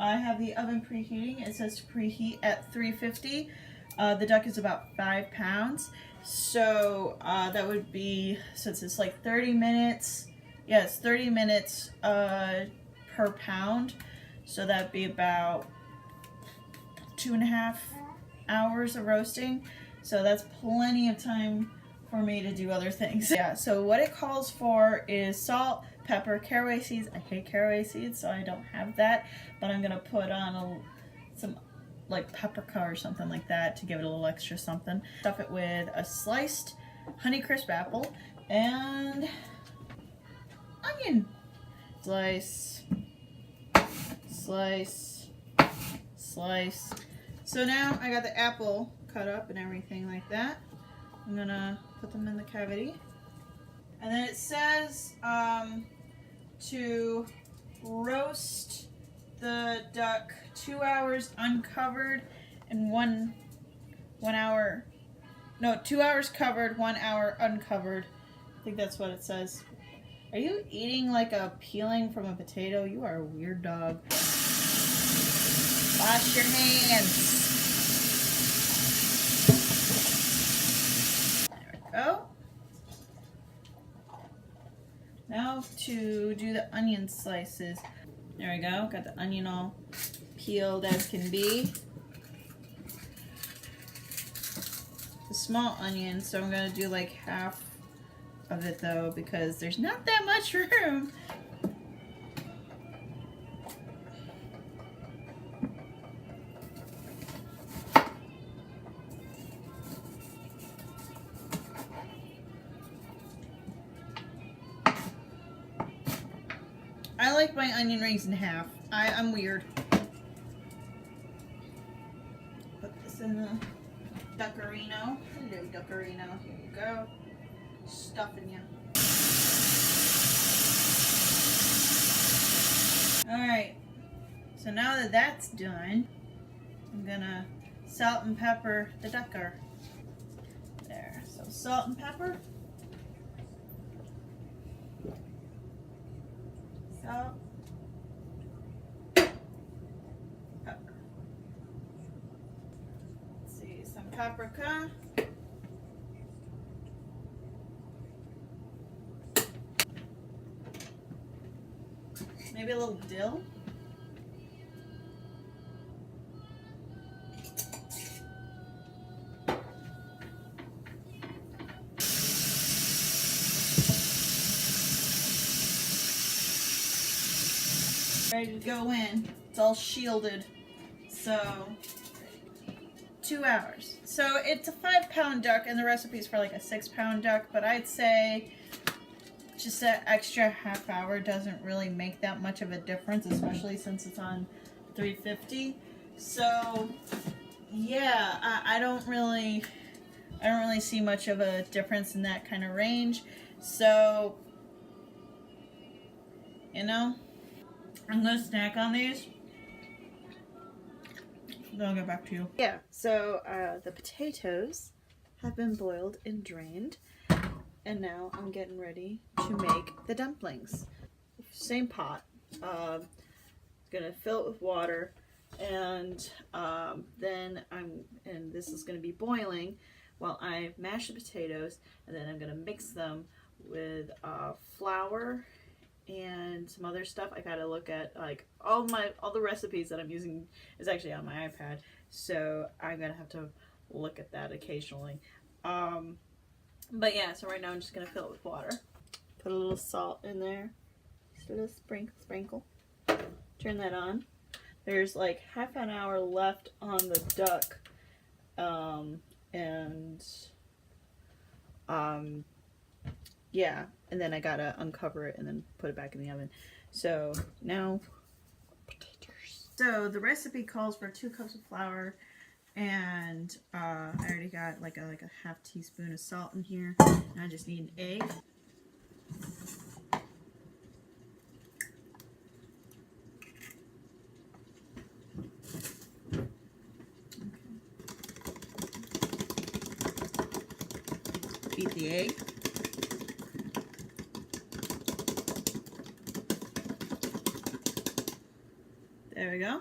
I have the oven preheating. It says to preheat at 350. The duck is about 5 pounds. So that would be, since it's like 30 minutes, yeah, it's 30 minutes per pound. So that'd be about 2.5 hours of roasting. So that's plenty of time for me to do other things. Yeah, so what it calls for is salt, pepper, caraway seeds. I hate caraway seeds, so I don't have that. But I'm gonna put on some like paprika or something like that to give it a little extra something. Stuff it with a sliced Honeycrisp apple and onion. Slice, slice, slice. So now I got the apple cut up and everything like that. I'm gonna put them in the cavity. And then it says to roast the duck 2 hours uncovered and 2 hours covered, 1 hour uncovered. I think that's what it says. Are you eating like a peeling from a potato? You are a weird dog. Wash your hands. There we go. Now to do the onion slices. There we go. Got the onion all peeled as can be. It's a small onion, so I'm going to do like half of it though, because there's not that much room. I like my onion rings in half. I'm weird. Put this in the duckerino. Hello, duckerino. Here you go. Stuffing you. Alright. So now that that's done, I'm gonna salt and pepper the ducker. There. So salt and pepper. Salt. Pepper. Let's see, some paprika. Maybe a little dill. Ready to go in. It's all shielded. So 2 hours. So it's a 5-pound duck, and the recipe's for like a 6-pound duck, but I'd say just that extra half hour doesn't really make that much of a difference, especially since it's on 350. So yeah, I don't really see much of a difference in that kind of range. So, you know, I'm gonna snack on these. Then I'll get back to you. Yeah, so the potatoes have been boiled and drained. And now I'm getting ready to make the dumplings. Same pot. Gonna fill it with water, and then this is gonna be boiling while I mash the potatoes, and then I'm gonna mix them with flour and some other stuff. I gotta look at like all the recipes that I'm using is actually on my iPad, so I'm gonna have to look at that occasionally. But yeah, so right now I'm just gonna fill it with water. Put a little salt in there, just a little sprinkle. Turn that on. There's like half an hour left on the duck, yeah, and then I gotta uncover it and then put it back in the oven. So now, potatoes. So the recipe calls for 2 cups of flour, and I already got like a half teaspoon of salt in here. And I just need an egg. Okay. Beat the egg. There we go.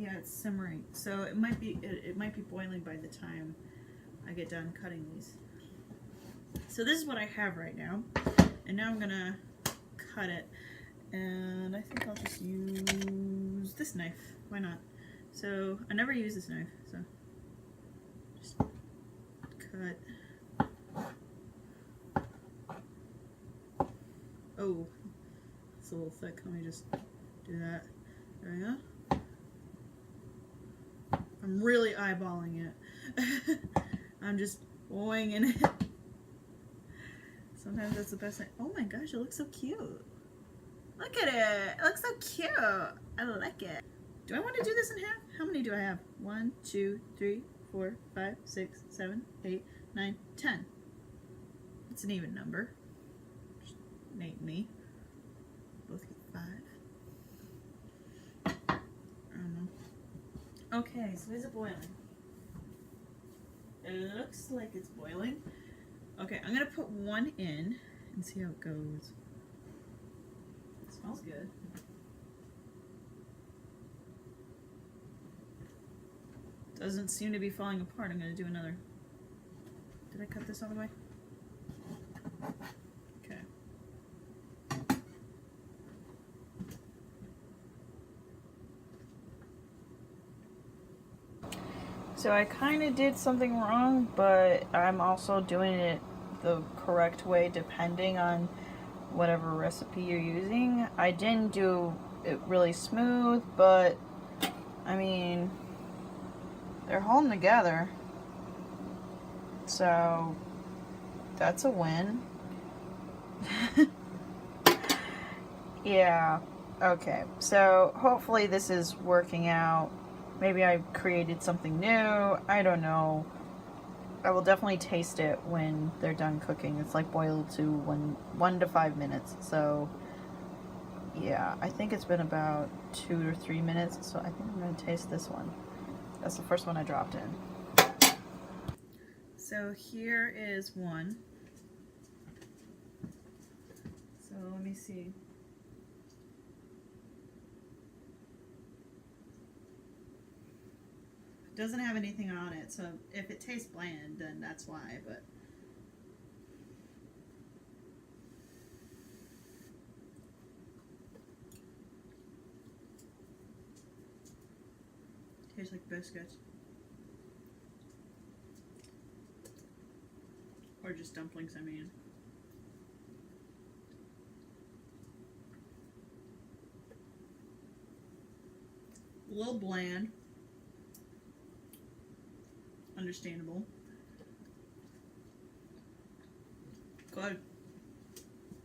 Yeah, it's simmering. So it might be boiling by the time I get done cutting these. So this is what I have right now. And now I'm gonna cut it. And I think I'll just use this knife. Why not? So I never use this knife, so just cut. Oh, it's a little thick. Let me just do that. There we go. I'm really eyeballing it. I'm just winging it. Sometimes that's the best thing. Oh my gosh, it looks so cute. Look at it. It looks so cute. I like it. Do I want to do this in half? How many do I have? 1, 2, 3, 4, 5, 6, 7, 8, 9, 10. It's an even number. Nate and me both get 5. I don't know. Okay, so is it boiling? It looks like it's boiling. Okay, I'm gonna put one in and see how it goes. It smells good. Doesn't seem to be falling apart. I'm gonna do another. Did I cut this all the way? Okay. So I kind of did something wrong, but I'm also doing it the correct way depending on whatever recipe you're using. I didn't do it really smooth, but I mean, they're holding together. So that's a win. Yeah, okay. So hopefully this is working out. Maybe I created something new. I don't know. I will definitely taste it when they're done cooking. It's like boiled to 1 to 5 minutes. So yeah, I think it's been about 2 or 3 minutes. So I think I'm gonna taste this one. That's the first one I dropped in. So here is one. So let me see. It doesn't have anything on it, so if it tastes bland, then that's why, but it tastes like biscuits. Or just dumplings, I mean. A little bland. Understandable. Good.